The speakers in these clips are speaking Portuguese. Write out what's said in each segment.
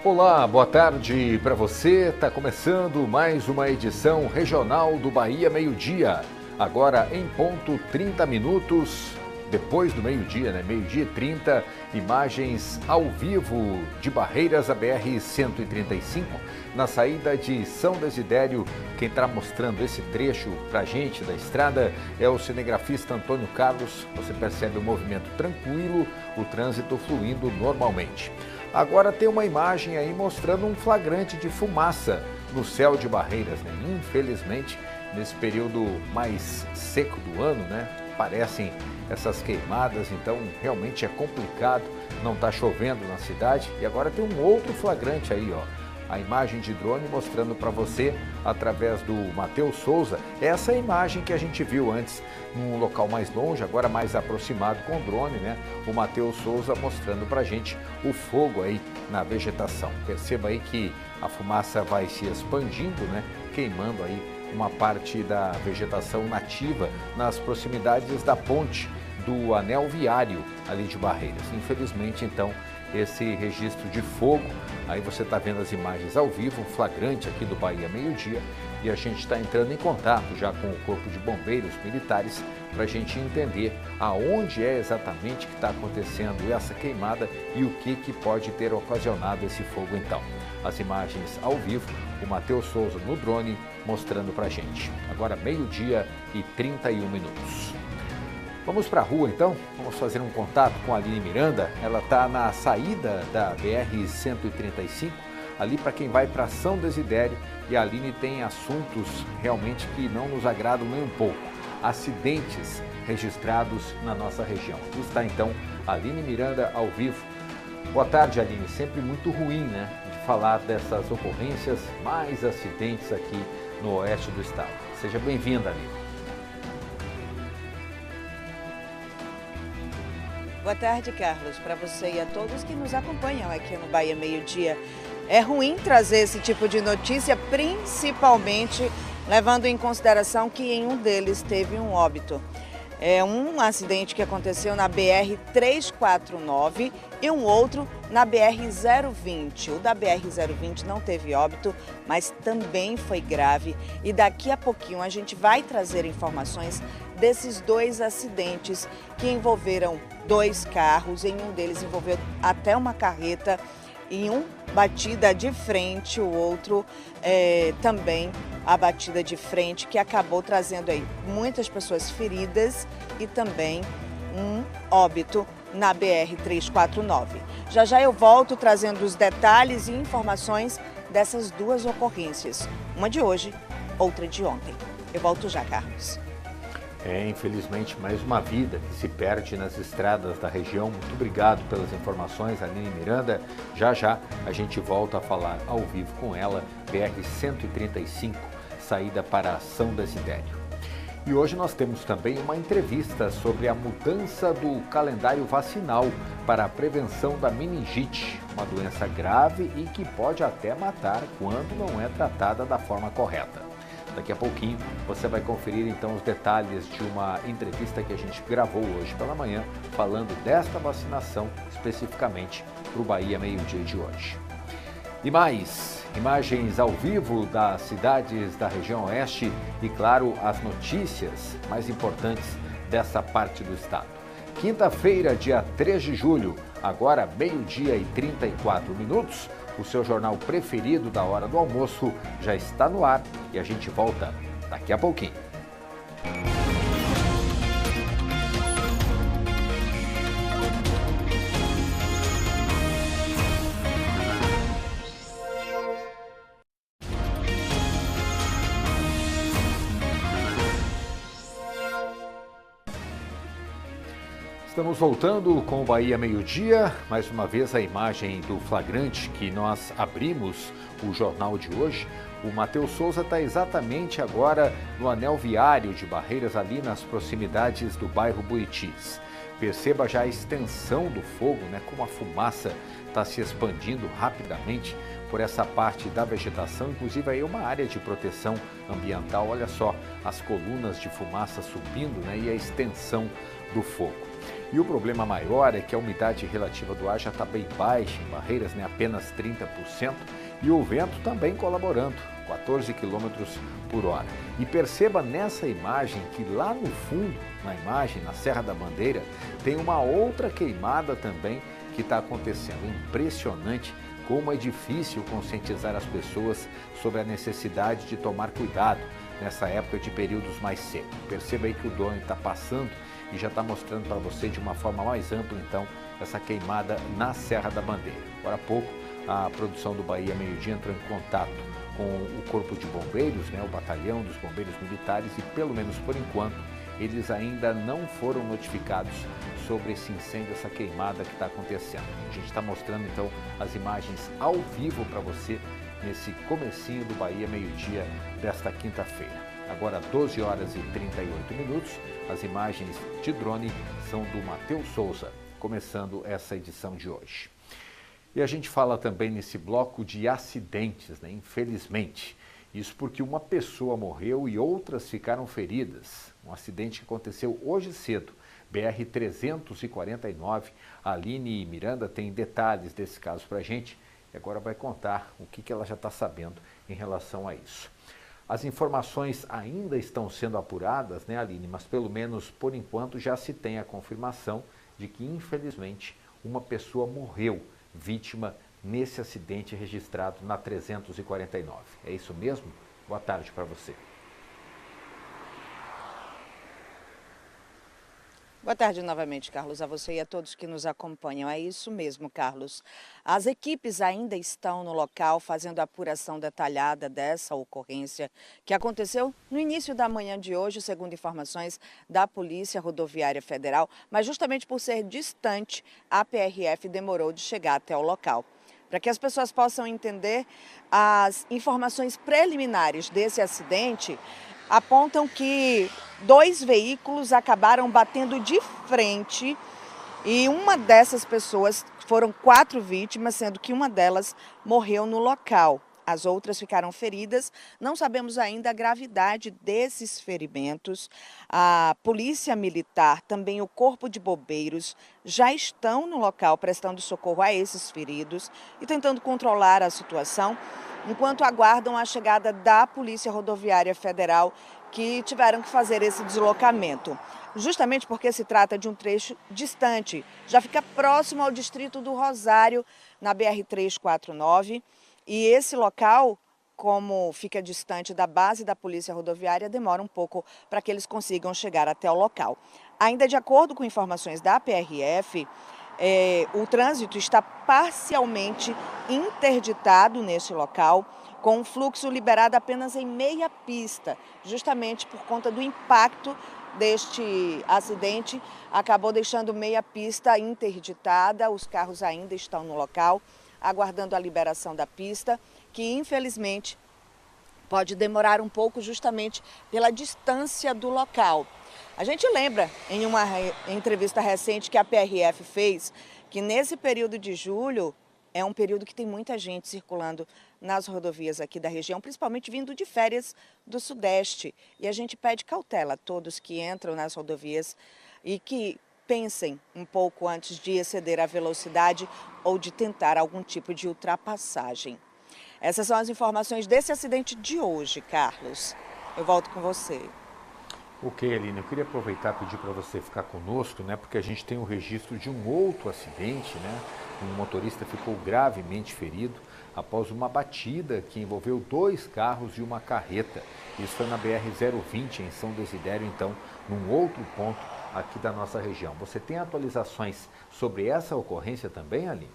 Olá, boa tarde para você. Está começando mais uma edição regional do Bahia Meio-Dia. Agora em ponto 30 minutos, depois do meio-dia, meio-dia e 30, imagens ao vivo de Barreiras a BR-135, na saída de São Desidério. Quem está mostrando esse trecho para a gente da estrada é o cinegrafista Antônio Carlos. Você percebe o movimento tranquilo, o trânsito fluindo normalmente. Agora tem uma imagem aí mostrando um flagrante de fumaça no céu de Barreiras, Infelizmente, nesse período mais seco do ano, aparecem essas queimadas, então realmente é complicado, não está chovendo na cidade. E agora tem um outro flagrante aí, a imagem de drone mostrando para você, através do Matheus Souza, essa imagem que a gente viu antes num local mais longe, agora mais aproximado com o drone, O Matheus Souza mostrando para a gente o fogo aí na vegetação. Perceba aí que a fumaça vai se expandindo, queimando aí uma parte da vegetação nativa nas proximidades da ponte do anel viário ali de Barreiras. Infelizmente, então, esse registro de fogo, aí você está vendo as imagens ao vivo, um flagrante aqui do Bahia Meio-Dia, e a gente está entrando em contato já com o Corpo de Bombeiros Militares para a gente entender aonde é exatamente que está acontecendo essa queimada e o que pode ter ocasionado esse fogo então. As imagens ao vivo, o Matheus Souza no drone mostrando para a gente. Agora meio-dia e 31 minutos. Vamos para a rua então, vamos fazer um contato com a Aline Miranda. Ela está na saída da BR-135, ali para quem vai para São Desidério, e a Aline tem assuntos realmente que não nos agradam nem um pouco. Acidentes registrados na nossa região. Está então a Aline Miranda ao vivo. Boa tarde, Aline. Sempre muito ruim, de falar dessas ocorrências, mais acidentes aqui no oeste do estado. Seja bem-vinda, Aline. Boa tarde, Carlos, para você e a todos que nos acompanham aqui no Bahia Meio-Dia. É ruim trazer esse tipo de notícia, principalmente levando em consideração que em um deles teve um óbito. É um acidente que aconteceu na BR-349 e um outro na BR-020. O da BR-020 não teve óbito, mas também foi grave. E daqui a pouquinho a gente vai trazer informações desses dois acidentes que envolveram dois carros. Em um deles envolveu até uma carreta, em um batida de frente, o outro também a batida de frente, que acabou trazendo aí muitas pessoas feridas e também um óbito na BR-349. Já já eu volto trazendo os detalhes e informações dessas duas ocorrências, uma de hoje, outra de ontem. Eu volto já, Carlos. Infelizmente, mais uma vida que se perde nas estradas da região. Muito obrigado pelas informações, Aline Miranda. Já já a gente volta a falar ao vivo com ela, BR-135, saída para São Desidério. E hoje nós temos também uma entrevista sobre a mudança do calendário vacinal para a prevenção da meningite, uma doença grave e que pode até matar quando não é tratada da forma correta. Daqui a pouquinho você vai conferir então os detalhes de uma entrevista que a gente gravou hoje pela manhã, falando desta vacinação especificamente para o Bahia Meio-Dia de hoje. E mais, imagens ao vivo das cidades da região oeste e, claro, as notícias mais importantes dessa parte do estado. Quinta-feira, dia 3 de julho, agora meio-dia e 34 minutos, o seu jornal preferido da hora do almoço já está no ar e a gente volta daqui a pouquinho. Estamos voltando com o Bahia Meio-Dia, mais uma vez a imagem do flagrante que nós abrimos o jornal de hoje. O Matheus Souza está exatamente agora no anel viário de Barreiras, ali nas proximidades do bairro Buritis. Perceba já a extensão do fogo, como a fumaça está se expandindo rapidamente por essa parte da vegetação, inclusive aí uma área de proteção ambiental. Olha só as colunas de fumaça subindo, e a extensão do fogo. E o problema maior é que a umidade relativa do ar já está bem baixa, em Barreiras, né, apenas 30%, e o vento também colaborando, 14 km por hora. E perceba nessa imagem que lá no fundo, na imagem, na Serra da Bandeira, tem uma outra queimada também que está acontecendo. Impressionante como é difícil conscientizar as pessoas sobre a necessidade de tomar cuidado nessa época de períodos mais secos. Perceba aí que o drone está passando e já está mostrando para você de uma forma mais ampla, então, essa queimada na Serra da Bandeira. Agora há pouco, a produção do Bahia Meio Dia entrou em contato com o Corpo de Bombeiros, né, o Batalhão dos Bombeiros Militares, e pelo menos por enquanto, eles ainda não foram notificados sobre esse incêndio, essa queimada que está acontecendo. A gente está mostrando então as imagens ao vivo para você nesse comecinho do Bahia Meio Dia desta quinta-feira. Agora 12 horas e 38 minutos, as imagens de drone são do Matheus Souza, começando essa edição de hoje. E a gente fala também nesse bloco de acidentes, né? Infelizmente. Isso porque uma pessoa morreu e outras ficaram feridas. Um acidente que aconteceu hoje cedo, BR-349. A Aline Miranda tem detalhes desse caso para a gente e agora vai contar o que ela já está sabendo em relação a isso. As informações ainda estão sendo apuradas, né, Aline? Mas pelo menos por enquanto já se tem a confirmação de que, infelizmente, uma pessoa morreu vítima nesse acidente registrado na 349. É isso mesmo? Boa tarde para você. Boa tarde novamente, Carlos, a você e a todos que nos acompanham. É isso mesmo, Carlos. As equipes ainda estão no local fazendo a apuração detalhada dessa ocorrência que aconteceu no início da manhã de hoje, segundo informações da Polícia Rodoviária Federal, mas justamente por ser distante, a PRF demorou de chegar até o local. Para que as pessoas possam entender, as informações preliminares desse acidente apontam que 2 veículos acabaram batendo de frente e uma dessas pessoas, foram 4 vítimas, sendo que uma delas morreu no local. As outras ficaram feridas, não sabemos ainda a gravidade desses ferimentos. A Polícia Militar, também o Corpo de Bombeiros, já estão no local prestando socorro a esses feridos e tentando controlar a situação, enquanto aguardam a chegada da Polícia Rodoviária Federal, que tiveram que fazer esse deslocamento. Justamente porque se trata de um trecho distante, já fica próximo ao distrito do Rosário, na BR-349, e esse local, como fica distante da base da Polícia Rodoviária, demora um pouco para que eles consigam chegar até o local. Ainda de acordo com informações da PRF, o trânsito está parcialmente interditado nesse local, com o fluxo liberado apenas em meia pista, justamente por conta do impacto deste acidente, acabou deixando meia pista interditada, os carros ainda estão no local, aguardando a liberação da pista, que infelizmente pode demorar um pouco justamente pela distância do local. A gente lembra, em uma entrevista recente que a PRF fez, que nesse período de julho é um período que tem muita gente circulando nas rodovias aqui da região, principalmente vindo de férias do Sudeste. E a gente pede cautela a todos que entram nas rodovias e que pensem um pouco antes de exceder a velocidade ou de tentar algum tipo de ultrapassagem. Essas são as informações desse acidente de hoje, Carlos. Eu volto com você. Ok, Aline, eu queria aproveitar e pedir para você ficar conosco, né, porque a gente tem um registro de um outro acidente, né? Um motorista ficou gravemente ferido após uma batida que envolveu 2 carros e uma carreta. Isso foi na BR-020, em São Desidério, então, num outro ponto aqui da nossa região. Você tem atualizações sobre essa ocorrência também, Aline?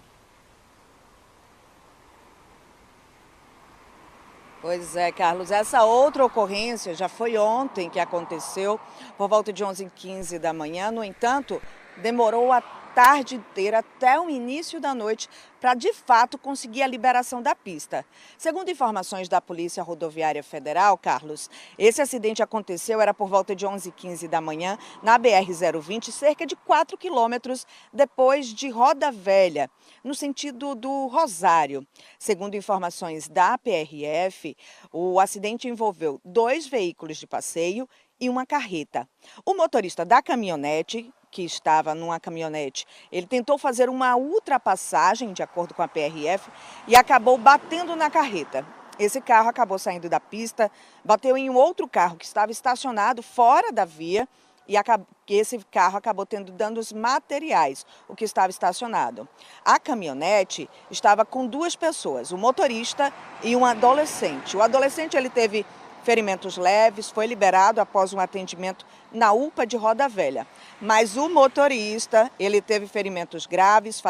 Pois é, Carlos, essa outra ocorrência já foi ontem que aconteceu, por volta de 11h15 da manhã. No entanto, demorou a tarde inteira até o início da noite para, de fato, conseguir a liberação da pista. Segundo informações da Polícia Rodoviária Federal, Carlos, esse acidente aconteceu, era por volta de 11h15 da manhã, na BR-020, cerca de 4 quilômetros depois de Roda Velha, no sentido do Rosário. Segundo informações da PRF, o acidente envolveu 2 veículos de passeio e uma carreta. O motorista da caminhonete, que estava numa caminhonete, ele tentou fazer uma ultrapassagem, de acordo com a PRF, e acabou batendo na carreta. Esse carro acabou saindo da pista, bateu em um outro carro que estava estacionado fora da via, e esse carro acabou tendo danos materiais, o que estava estacionado. A caminhonete estava com duas pessoas, o motorista e um adolescente. O adolescente ele teve ferimentos leves, foi liberado após um atendimento na UPA de Roda Velha. Mas o motorista, ele teve ferimentos graves,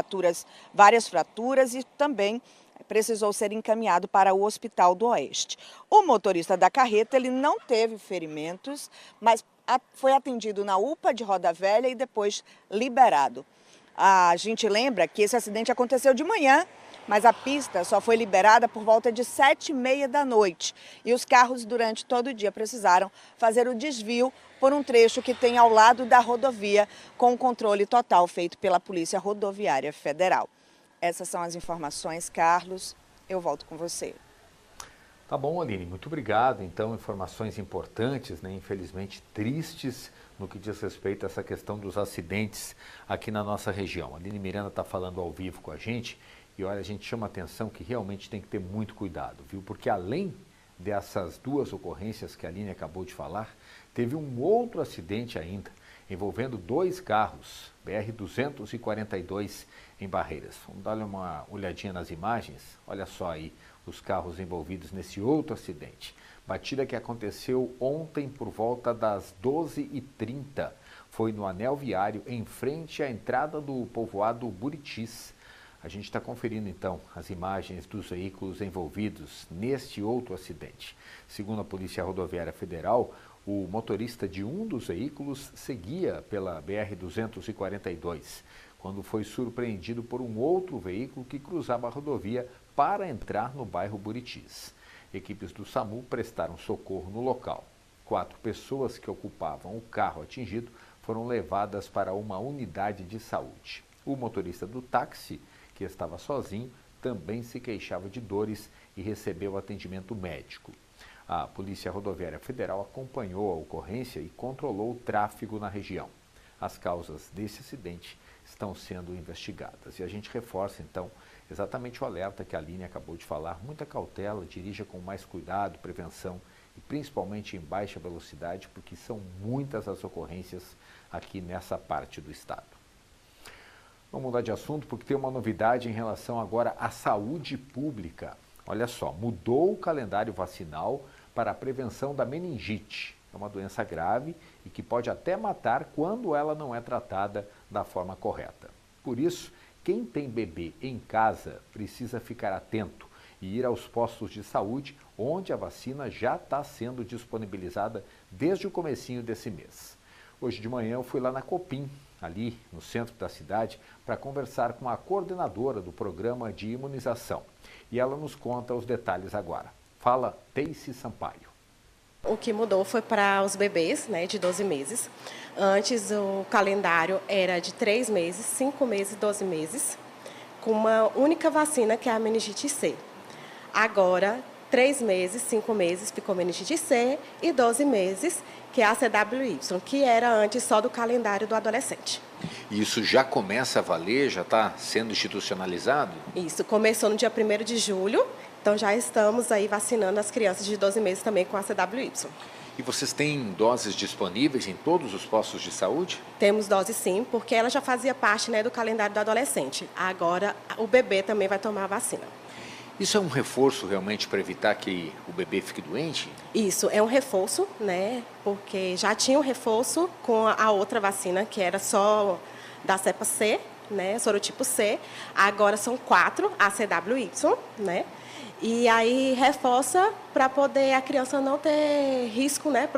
várias fraturas e também precisou ser encaminhado para o Hospital do Oeste. O motorista da carreta, ele não teve ferimentos, mas foi atendido na UPA de Roda Velha e depois liberado. A gente lembra que esse acidente aconteceu de manhã, mas a pista só foi liberada por volta de 7h30 da noite. E os carros, durante todo o dia, precisaram fazer o desvio por um trecho que tem ao lado da rodovia, com o controle total feito pela Polícia Rodoviária Federal. Essas são as informações, Carlos. Eu volto com você. Tá bom, Aline, muito obrigado. Então, informações importantes, né? Infelizmente tristes, no que diz respeito a essa questão dos acidentes aqui na nossa região. A Aline Miranda está falando ao vivo com a gente e olha, a gente chama a atenção que realmente tem que ter muito cuidado, viu? Porque além dessas duas ocorrências que a Aline acabou de falar, teve um outro acidente ainda, envolvendo dois carros, BR-242 em Barreiras. Vamos dar uma olhadinha nas imagens, olha só aí os carros envolvidos nesse outro acidente. Batida que aconteceu ontem por volta das 12h30. Foi no anel viário em frente à entrada do povoado Buritis. A gente está conferindo então as imagens dos veículos envolvidos neste outro acidente. Segundo a Polícia Rodoviária Federal, o motorista de um dos veículos seguia pela BR-242, quando foi surpreendido por um outro veículo que cruzava a rodovia para entrar no bairro Buritis. Equipes do SAMU prestaram socorro no local. 4 pessoas que ocupavam o carro atingido foram levadas para uma unidade de saúde. O motorista do táxi, que estava sozinho, também se queixava de dores e recebeu atendimento médico. A Polícia Rodoviária Federal acompanhou a ocorrência e controlou o tráfego na região. As causas desse acidente estão sendo investigadas. E a gente reforça, então, exatamente o alerta que a Aline acabou de falar. Muita cautela, dirija com mais cuidado, prevenção e principalmente em baixa velocidade, porque são muitas as ocorrências aqui nessa parte do estado. Vamos mudar de assunto porque tem uma novidade em relação agora à saúde pública. Olha só, mudou o calendário vacinal para a prevenção da meningite. É uma doença grave e que pode até matar quando ela não é tratada da forma correta. Por isso, quem tem bebê em casa precisa ficar atento e ir aos postos de saúde, onde a vacina já está sendo disponibilizada desde o comecinho desse mês. Hoje de manhã eu fui lá na Copim, ali no centro da cidade, para conversar com a coordenadora do programa de imunização. E ela nos conta os detalhes agora. Fala, Teice Sampaio. O que mudou foi para os bebês, né, de 12 meses. Antes o calendário era de 3 meses, 5 meses, 12 meses, com uma única vacina que é a meningite C. Agora, 3 meses, 5 meses ficou meningite C e 12 meses, que é a CWY, que era antes só do calendário do adolescente. E isso já começa a valer, já está sendo institucionalizado? Isso, começou no dia 1º de julho, então já estamos aí vacinando as crianças de 12 meses também com a CWY. E vocês têm doses disponíveis em todos os postos de saúde? Temos dose sim, porque ela já fazia parte, né, do calendário do adolescente. Agora o bebê também vai tomar a vacina. Isso é um reforço realmente para evitar que o bebê fique doente? Isso, é um reforço, né? Porque já tinha um reforço com a outra vacina, que era só da cepa C, né? Sorotipo C. Agora são 4, a CWY, né? E aí reforça para poder a criança não ter risco, né?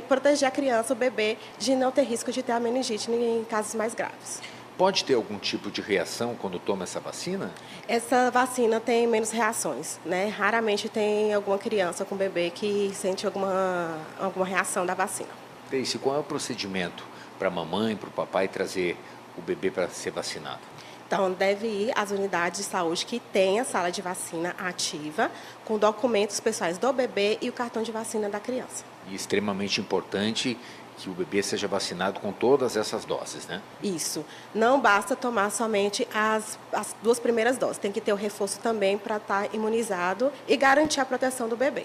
Proteger a criança, o bebê, de não ter risco de ter a meningite em casos mais graves. Pode ter algum tipo de reação quando toma essa vacina? Essa vacina tem menos reações, né? Raramente tem alguma criança com bebê que sente alguma reação da vacina. Teice, qual é o procedimento para a mamãe, para o papai trazer o bebê para ser vacinado? Então, deve ir às unidades de saúde que tenha sala de vacina ativa, com documentos pessoais do bebê e o cartão de vacina da criança. E extremamente importante que o bebê seja vacinado com todas essas doses, né? Isso. Não basta tomar somente as 2 primeiras doses. Tem que ter o reforço também para estar imunizado e garantir a proteção do bebê.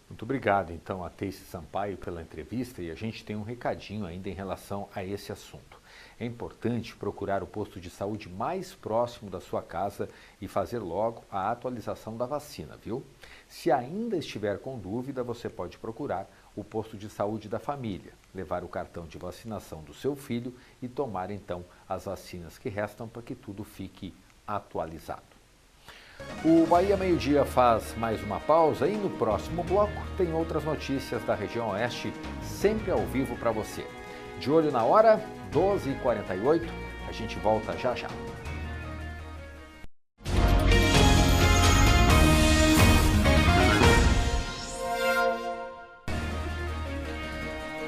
Muito obrigado, então, a Teice Sampaio pela entrevista, e a gente tem um recadinho ainda em relação a esse assunto. É importante procurar o posto de saúde mais próximo da sua casa e fazer logo a atualização da vacina, viu? Se ainda estiver com dúvida, você pode procurar o posto de saúde da família, levar o cartão de vacinação do seu filho e tomar então as vacinas que restam para que tudo fique atualizado. O Bahia Meio Dia faz mais uma pausa e no próximo bloco tem outras notícias da região oeste, sempre ao vivo para você. De olho na hora, 12h48, a gente volta já já.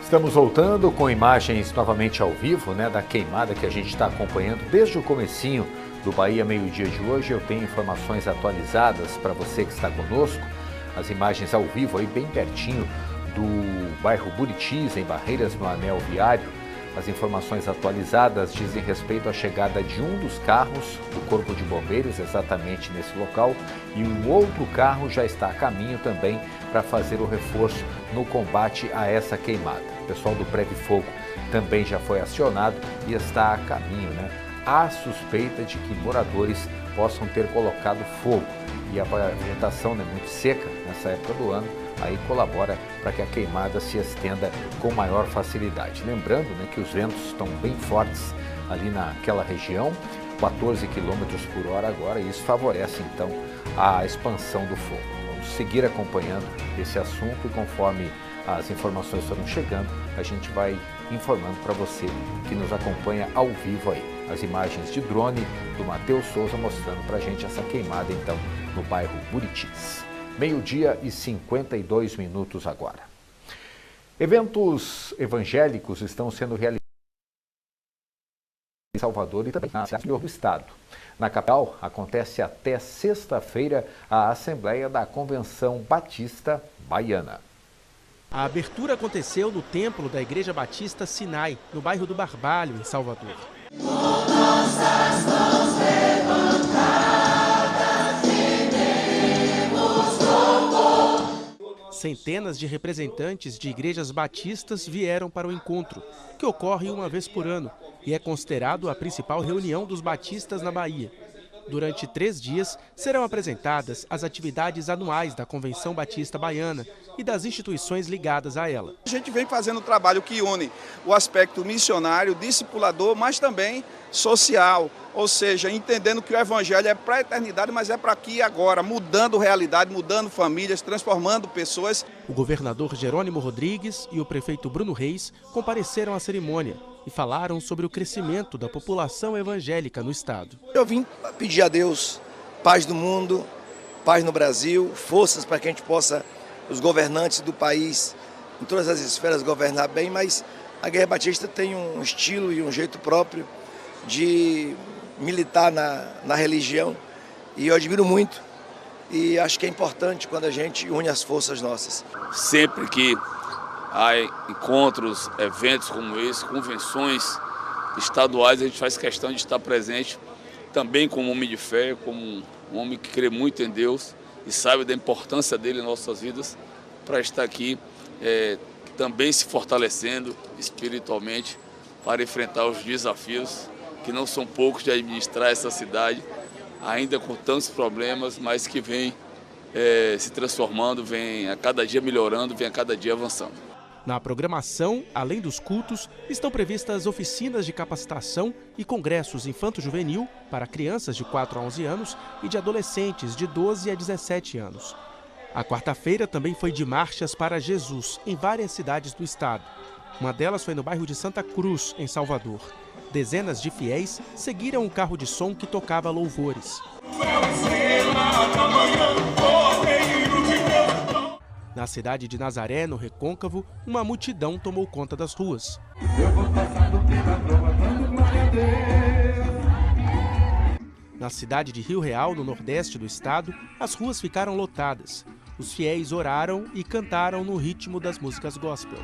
Estamos voltando com imagens novamente ao vivo, né, da queimada que a gente está acompanhando desde o comecinho do Bahia Meio Dia de hoje. Eu tenho informações atualizadas para você que está conosco, as imagens ao vivo aí bem pertinho do bairro Buritis, em Barreiras, no anel viário. As informações atualizadas dizem respeito à chegada de um dos carros do Corpo de Bombeiros, exatamente nesse local, e um outro carro já está a caminho também para fazer o reforço no combate a essa queimada. O pessoal do Preve Fogo também já foi acionado e está a caminho, né? Há suspeita de que moradores possam ter colocado fogo e a vegetação é muito seca nessa época do ano, aí colabora para que a queimada se estenda com maior facilidade. Lembrando, né, que os ventos estão bem fortes ali naquela região, 14 km por hora agora, e isso favorece então a expansão do fogo. Vamos seguir acompanhando esse assunto e conforme as informações foram chegando, a gente vai informando para você que nos acompanha ao vivo aí. As imagens de drone do Matheus Souza mostrando para a gente essa queimada então no bairro Buritis. 12h52 agora. Eventos evangélicos estão sendo realizados em Salvador e também na cidade do estado. Na capital, acontece até sexta-feira a Assembleia da Convenção Batista Baiana. A abertura aconteceu no templo da Igreja Batista Sinai, no bairro do Barbalho, em Salvador. Com nossas mãos levantadas, rendemos louvor. Centenas de representantes de igrejas batistas vieram para o encontro, que ocorre uma vez por ano e é considerado a principal reunião dos batistas na Bahia. Durante 3 dias, serão apresentadas as atividades anuais da Convenção Batista Baiana e das instituições ligadas a ela. A gente vem fazendo um trabalho que une o aspecto missionário, discipulador, mas também social, ou seja, entendendo que o evangelho é para a eternidade, mas é para aqui e agora, mudando realidade, mudando famílias, transformando pessoas. O governador Jerônimo Rodrigues e o prefeito Bruno Reis compareceram à cerimônia e falaram sobre o crescimento da população evangélica no estado. Eu vim pedir a Deus paz no mundo, paz no Brasil, forças para que a gente possa, os governantes do país, em todas as esferas, governar bem, mas a Guerra Batista tem um estilo e um jeito próprio de militar na religião e eu admiro muito e acho que é importante quando a gente une as forças nossas. Sempre que há encontros, eventos como esse, convenções estaduais, a gente faz questão de estar presente também como homem de fé, como um homem que crê muito em Deus e sabe da importância dele em nossas vidas, para estar aqui também se fortalecendo espiritualmente para enfrentar os desafios que não são poucos de administrar essa cidade, ainda com tantos problemas, mas que vem se transformando, vem a cada dia melhorando, vem a cada dia avançando. Na programação, além dos cultos, estão previstas oficinas de capacitação e congressos infanto-juvenil para crianças de 4 a 11 anos e de adolescentes de 12 a 17 anos. A quarta-feira também foi de marchas para Jesus em várias cidades do estado. Uma delas foi no bairro de Santa Cruz, em Salvador. Dezenas de fiéis seguiram um carro de som que tocava louvores. Na cidade de Nazaré, no Recôncavo, uma multidão tomou conta das ruas. Eu vou passar do tempo, glória a Deus. Na cidade de Rio Real, no nordeste do estado, as ruas ficaram lotadas. Os fiéis oraram e cantaram no ritmo das músicas gospel.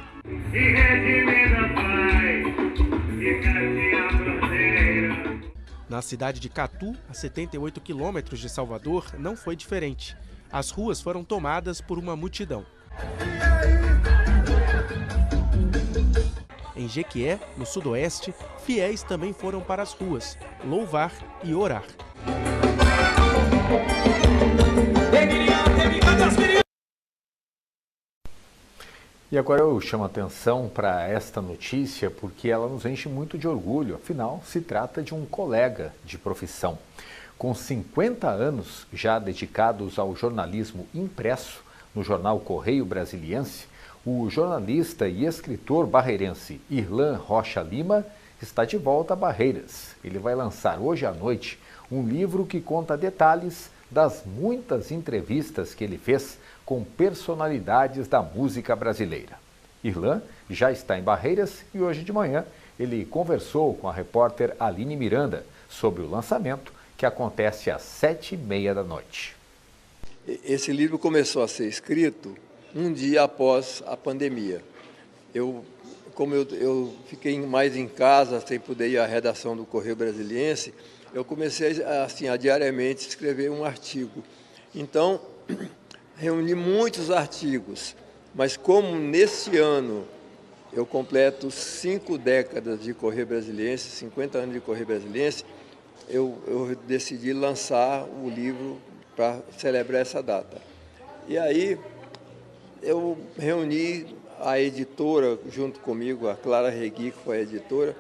Na cidade de Catu, a 78 quilômetros de Salvador, não foi diferente. As ruas foram tomadas por uma multidão. Em Jequié, no sudoeste, fiéis também foram para as ruas, louvar e orar. E agora eu chamo a atenção para esta notícia porque ela nos enche muito de orgulho. Afinal, se trata de um colega de profissão. Com 50 anos já dedicados ao jornalismo impresso no jornal Correio Brasiliense, o jornalista e escritor barreirense Irlan Rocha Lima está de volta a Barreiras. Ele vai lançar hoje à noite um livro que conta detalhes das muitas entrevistas que ele fez com personalidades da música brasileira. Irlan já está em Barreiras e hoje de manhã ele conversou com a repórter Aline Miranda sobre o lançamento que acontece às 7h30 da noite. Esse livro começou a ser escrito um dia após a pandemia. Como eu fiquei mais em casa, sem poder ir à redação do Correio Brasiliense, eu comecei assim, a diariamente escrever um artigo. Então, reuni muitos artigos, mas como nesse ano eu completo 5 décadas de Correio Brasiliense, 50 anos de Correio Brasiliense, eu decidi lançar o livro para celebrar essa data. E aí eu reuni a editora junto comigo, a Clara Regui, que foi a editora,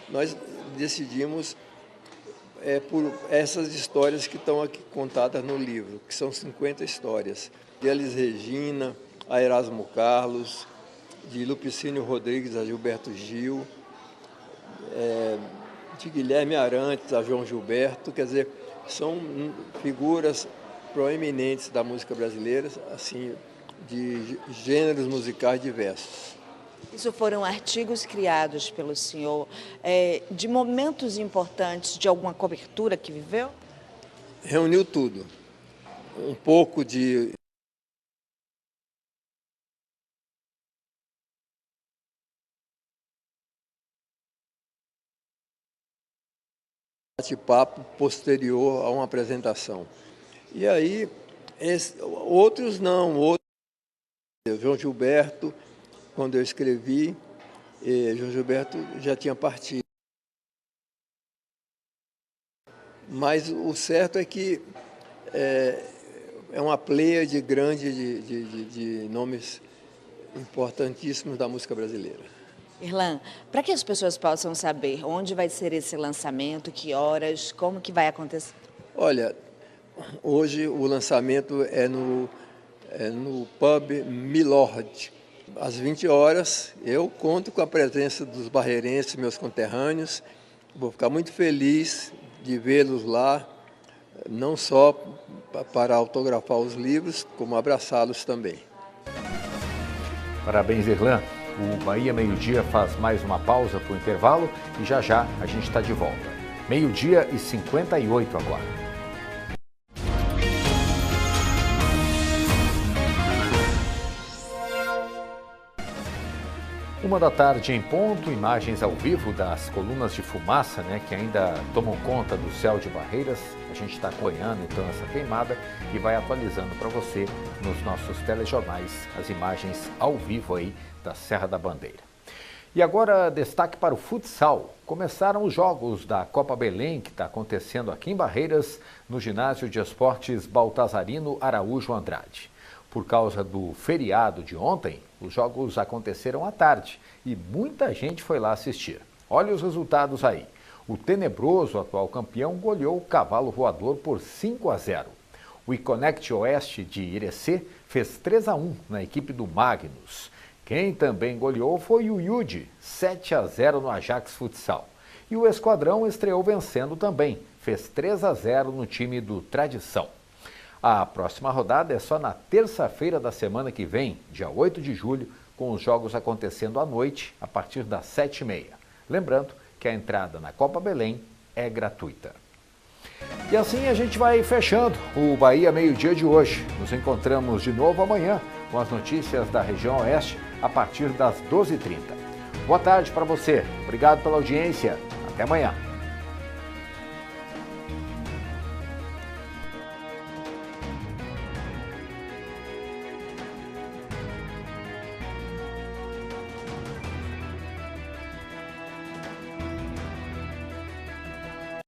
nós decidimos por essas histórias que estão aqui contadas no livro, que são 50 histórias. De Elis Regina, a Erasmo Carlos, de Lupicínio Rodrigues a Gilberto Gil, de Guilherme Arantes a João Gilberto, quer dizer, são figuras proeminentes da música brasileira, assim, de gêneros musicais diversos. Isso foram artigos criados pelo senhor de momentos importantes de alguma cobertura que viveu? Reuniu tudo. Um pouco de bate-papo posterior a uma apresentação. E aí, outros não. João Gilberto, quando eu escrevi, João Gilberto já tinha partido. Mas o certo é que é uma pleiade grande de nomes importantíssimos da música brasileira. Irlan, para que as pessoas possam saber onde vai ser esse lançamento, que horas, como que vai acontecer? Olha, hoje o lançamento é no pub Milord. Às 20 horas, eu conto com a presença dos barreirenses, meus conterrâneos. Vou ficar muito feliz de vê-los lá, não só para autografar os livros, como abraçá-los também. Parabéns, Irlan. O Bahia Meio Dia faz mais uma pausa para o intervalo e já a gente está de volta. 12h58 agora. 13h em ponto, imagens ao vivo das colunas de fumaça, que ainda tomam conta do céu de Barreiras. A gente está acompanhando então essa queimada e vai atualizando para você nos nossos telejornais as imagens ao vivo aí da Serra da Bandeira. E agora destaque para o futsal. Começaram os jogos da Copa Belém, que está acontecendo aqui em Barreiras, no ginásio de esportes Baltazarino Araújo Andrade. Por causa do feriado de ontem, os jogos aconteceram à tarde e muita gente foi lá assistir. Olha os resultados aí. O tenebroso atual campeão goleou o Cavalo Voador por 5-0. O Iconect Oeste de Irecê fez 3-1 na equipe do Magnus. Quem também goleou foi o Yudi, 7-0 no Ajax Futsal. E o Esquadrão estreou vencendo também, fez 3-0 no time do Tradição. A próxima rodada é só na terça-feira da semana que vem, dia 8 de julho, com os jogos acontecendo à noite, a partir das 7h30. Lembrando que a entrada na Copa Belém é gratuita. E assim a gente vai fechando o Bahia Meio Dia de hoje. Nos encontramos de novo amanhã com as notícias da região oeste a partir das 12h30. Boa tarde para você. Obrigado pela audiência. Até amanhã.